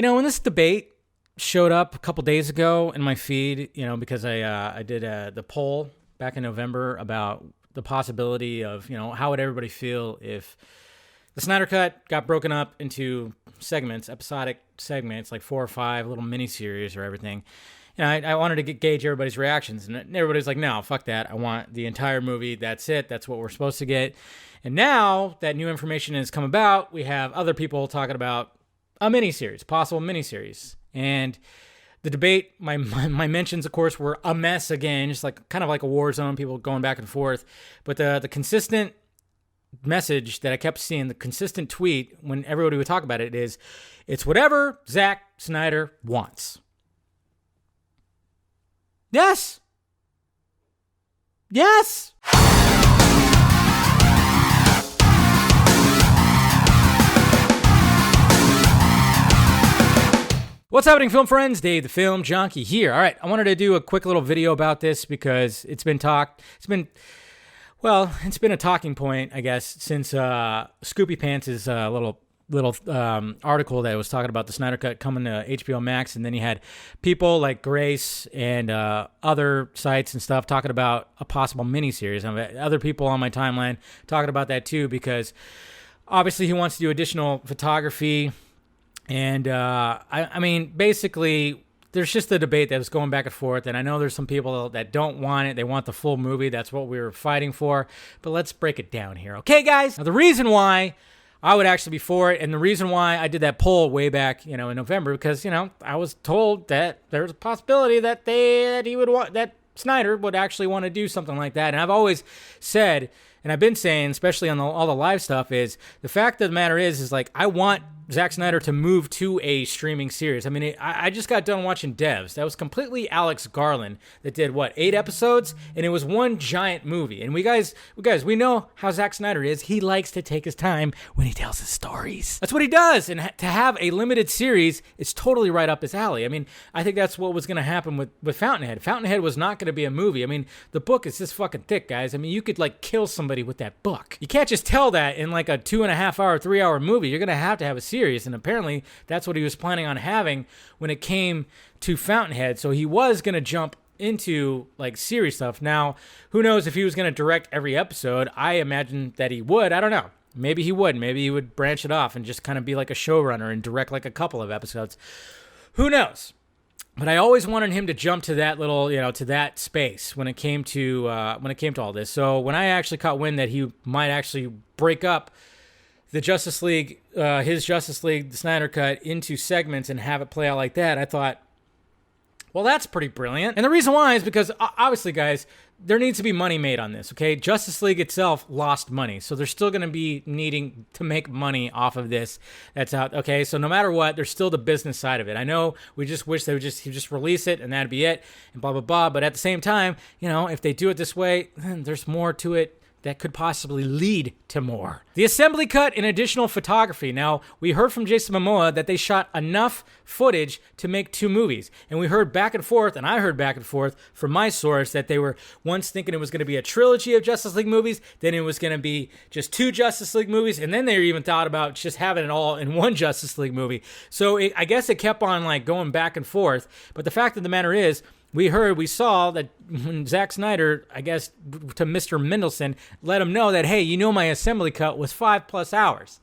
When this debate showed up a couple days ago in my feed, because I did the poll back in November about the possibility of, how would everybody feel if the Snyder Cut got broken up into segments, episodic segments, like 4 or 5 little miniseries or everything. I wanted to gauge everybody's reactions, and everybody's like, no, fuck that. I want the entire movie. That's it. That's what we're supposed to get. And now that new information has come about, we have other people talking about a miniseries, possible miniseries. And the debate, my mentions, of course, were a mess again, just like kind of like a war zone, people going back and forth. But the consistent message that I kept seeing, the consistent tweet when everybody would talk about it is, it's whatever Zack Snyder wants. Yes. Yes. What's happening, film friends? Dave the Film Junkie here. All right, I wanted to do a quick little video about this because it's been a talking point, I guess, since Scoopy Pants' little article that was talking about the Snyder Cut coming to HBOMax, and then you had people like Grace and other sites and stuff talking about a possible miniseries. And other people on my timeline talking about that too, because obviously he wants to do additional photography. And I mean, basically, there's just a debate that was going back and forth, and I know there's some people that don't want it. They want the full movie. That's what we were fighting for. But let's break it down here. Okay, guys? Now, the reason why I would actually be for it, and the reason why I did that poll way back, in November, because, I was told that there's a possibility that Snyder would actually want to do something like that. And I've always said, and I've been saying, especially on all the live stuff, is the fact of the matter is like, I want Zack Snyder to move to a streaming series. I mean, I just got done watching Devs. That was completely Alex Garland that did, 8 episodes? And it was one giant movie. And we know how Zack Snyder is. He likes to take his time when he tells his stories. That's what he does. And to have a limited series is totally right up his alley. I mean, I think that's what was going to happen with Fountainhead. Fountainhead was not going to be a movie. I mean, the book is this fucking thick, guys. I mean, you could, kill somebody with that book. You can't just tell that in, a 2.5 hour, 3 hour movie. You're going to have a series. And apparently that's what he was planning on having when it came to Fountainhead. So he was going to jump into series stuff. Now, who knows if he was going to direct every episode? I imagine that he would. I don't know. Maybe he would. Maybe he would branch it off and just kind of be like a showrunner and direct a couple of episodes. Who knows? But I always wanted him to jump to that little, to that space when it came to all this. So when I actually caught wind that he might actually break up the Justice League, his Justice League, the Snyder Cut, into segments and have it play out like that, I thought, well, that's pretty brilliant. And the reason why is because, obviously, guys, there needs to be money made on this, okay? Justice League itself lost money, so they're still going to be needing to make money off of this that's out, okay? So no matter what, there's still the business side of it. I know we just wish they would just release it and that'd be it and blah, blah, blah. But at the same time, if they do it this way, then there's more to it that could possibly lead to more. The assembly cut and additional photography. Now, we heard from Jason Momoa that they shot enough footage to make 2 movies. And we heard back and forth, and I heard back and forth from my source that they were once thinking it was going to be a trilogy of Justice League movies, then it was going to be just 2 Justice League movies, and then they even thought about just having it all in one Justice League movie. So I guess it kept on going back and forth. But the fact of the matter is, we saw that when Zack Snyder, I guess, to Mr. Mendelsohn, let him know that, hey, my assembly cut was 5+ hours.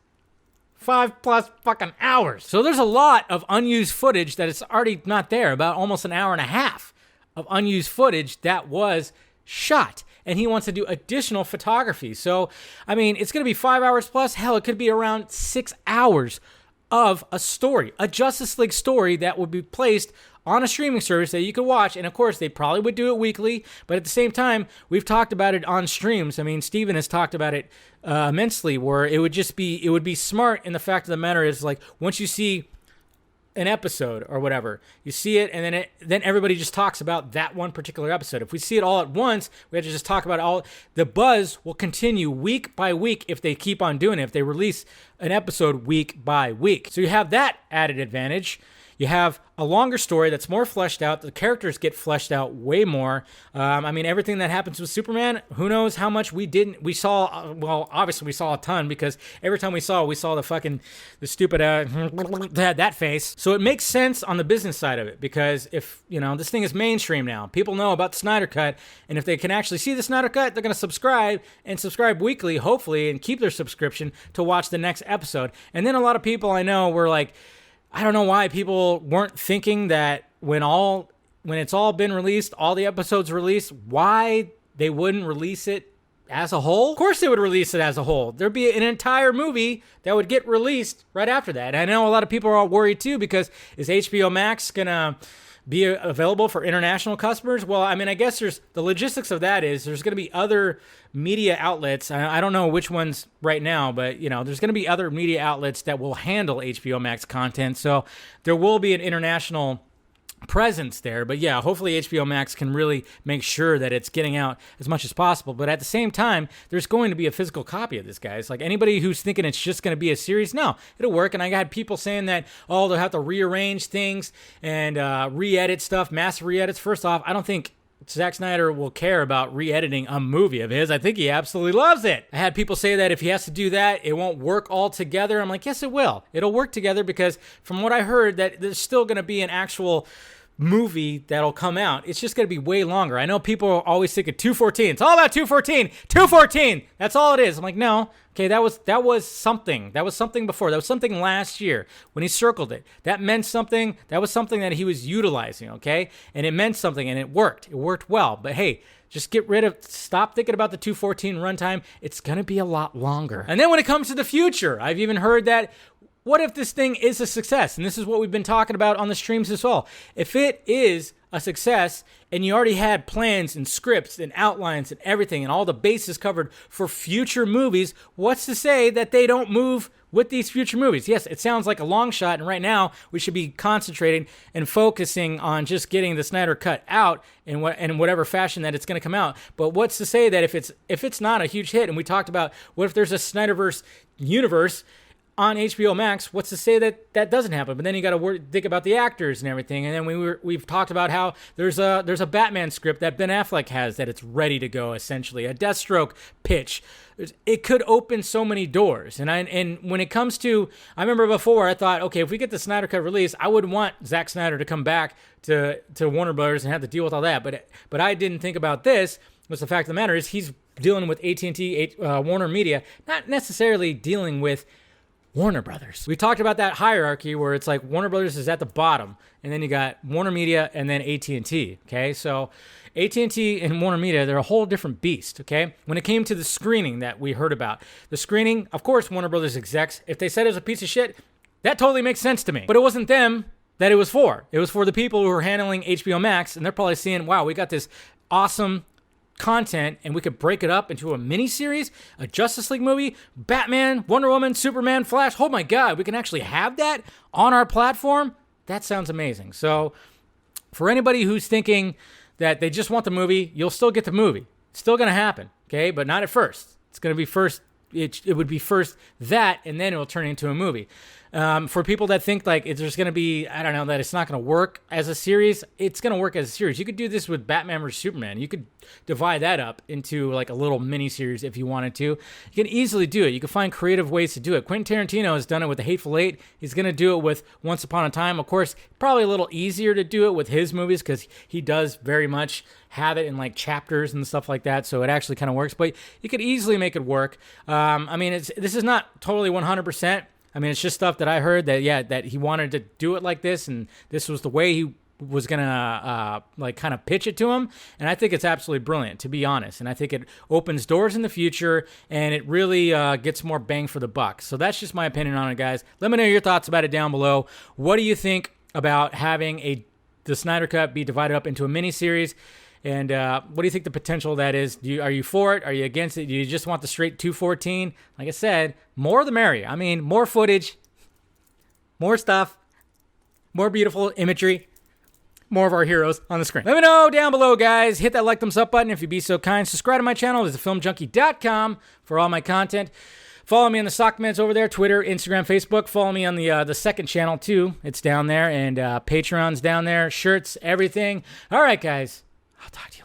5+ fucking hours. So there's a lot of unused footage that is already not there, about almost an hour and a half of unused footage that was shot. And he wants to do additional photography. So, I mean, it's going to be 5 hours plus. Hell, it could be around 6 hours of a story, a Justice League story that would be placed on a streaming service that you could watch. And of course, they probably would do it weekly, but at the same time, we've talked about it on streams. I mean, Steven has talked about it immensely, where it would be smart. And the fact of the matter is, once you see an episode or whatever, you see it, and then everybody just talks about that one particular episode. If we see it all at once, we have to just talk about it all. The buzz will continue week by week if they keep on doing it. If they release an episode week by week. So you have that added advantage. You have a longer story that's more fleshed out. The characters get fleshed out way more. I mean, everything that happens with Superman, who knows how much we saw, well, obviously we saw a ton, because every time we saw the stupid, that face. So it makes sense on the business side of it, because if, this thing is mainstream now, people know about the Snyder Cut, and if they can actually see the Snyder Cut, they're going to subscribe weekly, hopefully, and keep their subscription to watch the next episode. And then a lot of people I know were like, I don't know why people weren't thinking that when it's all been released, all the episodes released, why they wouldn't release it as a whole. Of course they would release it as a whole. There'd be an entire movie that would get released right after that. And I know a lot of people are all worried too, because is HBOMax going to be available for international customers? Well, I mean, I guess the logistics of that is there's going to be other media outlets. I don't know which ones right now, but there's going to be other media outlets that will handle HBOMax content. So there will be an international presence there. But yeah, hopefully HBOMax can really make sure that it's getting out as much as possible. But at the same time, there's going to be a physical copy of this, guys. Like, anybody who's thinking it's just going to be a series, no, it'll work. And I had people saying that, they'll have to rearrange things and re-edit stuff, massive re-edits. First off, I don't think Zack Snyder will care about re-editing a movie of his. I think he absolutely loves it. I had people say that if he has to do that, it won't work all together. I'm like, yes, it will. It'll work together, because from what I heard, that there's still going to be an actual movie that'll come out. It's just going to be way longer. I know people are always thinking 214. It's all about 214. 214. That's all it is. I'm like, no. Okay, that was something. That was something before. That was something last year when he circled it. That meant something. That was something that he was utilizing, okay? And it meant something, and it worked. It worked well. But hey, just stop thinking about the 214 runtime. It's going to be a lot longer. And then when it comes to the future, I've even heard that, what if this thing is a success? And this is what we've been talking about on the streams as well. If it is a success and you already had plans and scripts and outlines and everything and all the bases covered for future movies, what's to say that they don't move with these future movies? Yes, it sounds like a long shot, and right now we should be concentrating and focusing on just getting the Snyder Cut out in whatever fashion that it's going to come out. But what's to say that if it's not a huge hit, and we talked about what if there's a Snyderverse universe on HBO Max, what's to say that that doesn't happen? But then you got to think about the actors and everything. And then we've talked about how there's a Batman script that Ben Affleck has that it's ready to go, essentially a Deathstroke pitch. It could open so many doors. And when it comes to, I remember before I thought, okay, if we get the Snyder Cut release, I would want Zack Snyder to come back to Warner Brothers and have to deal with all that. But I didn't think about this. Was the fact of the matter is he's dealing with AT&T, Warner Media, not necessarily dealing with Warner Brothers. We talked about that hierarchy where it's like Warner Brothers is at the bottom, and then you got Warner Media and then AT&T, okay? So AT&T and Warner Media, they're a whole different beast, okay? When it came to the screening that we heard about, the screening, of course, Warner Brothers execs, if they said it was a piece of shit, that totally makes sense to me. But it wasn't them that it was for. It was for the people who were handling HBO Max, and they're probably seeing, wow, we got this awesome content, and we could break it up into a mini-series, a Justice League movie, Batman, Wonder Woman, Superman, Flash. Oh my God, we can actually have that on our platform? That sounds amazing. So for anybody who's thinking that they just want the movie, you'll still get the movie. It's still going to happen, okay? But not at first. It's going to be first. It would be first that, and then it will turn into a movie. For people that think like there's going to be, I don't know, that it's not going to work as a series, it's going to work as a series. You could do this with Batman vs. Superman. You could divide that up into like a little mini series if you wanted to. You can easily do it. You can find creative ways to do it. Quentin Tarantino has done it with The Hateful Eight. He's going to do it with Once Upon a Time. Of course, probably a little easier to do it with his movies because he does very much have it in like chapters and stuff like that, so it actually kind of works. But you could easily make it work. I mean, this is not totally 100%. I mean, it's just stuff that I heard that he wanted to do it like this, and this was the way he was gonna like kind of pitch it to him. And I think it's absolutely brilliant, to be honest. And I think it opens doors in the future, and it really gets more bang for the buck. So that's just my opinion on it, guys. Let me know your thoughts about it down below. What do you think about having the Snyder Cut be divided up into a mini-series? And what do you think the potential of that is? Are you for it? Are you against it? Do you just want the straight 214? Like I said, more the merrier. I mean, more footage, more stuff, more beautiful imagery, more of our heroes on the screen. Let me know down below, guys. Hit that like, thumbs up button if you'd be so kind. Subscribe to my channel. Visit filmjunkie.com for all my content. Follow me on the Sock Meds over there, Twitter, Instagram, Facebook. Follow me on the second channel, too. It's down there. And Patreon's down there. Shirts, everything. All right, guys. I'll talk to you later.